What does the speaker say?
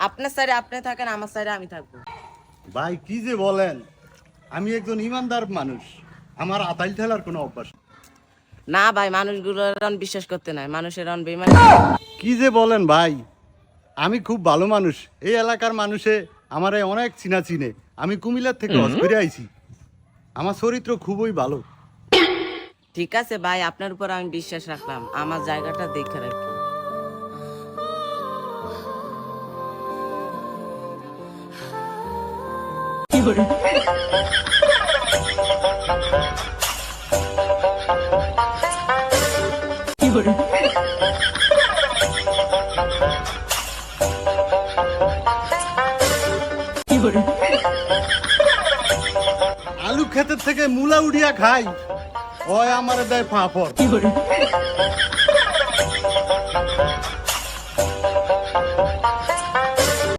আপনার সাইডে আপনি থাকেন, আমার সাইডে আমি থাকবো। ভাই কি যে বলেন, আমি একজন ইমানদার মানুষ, আমার আতাইল ঠেলার কোনো অভ্যাস নেই। না ভাই, মানুষগুলোর বিশ্বাস করতে নাই, মানুষের বেইমান। কি যে বলেন ভাই, আমি খুব ভালো মানুষ, এই এলাকার মানুষে আমারে অনেক চিনা চিনে। আমি কুমিল্লার থেকে হজ করে আইছি, আমার চরিত্র খুবই ভালো। ঠিক আছে ভাই, আপনার উপর আমি বিশ্বাস রাখলাম, আমার জায়গাটা দেখে রাখি। আলু ক্ষেতের থেকে মূলা উড়িয়া খাই, ওই আমার দেয় ফাঁপড়।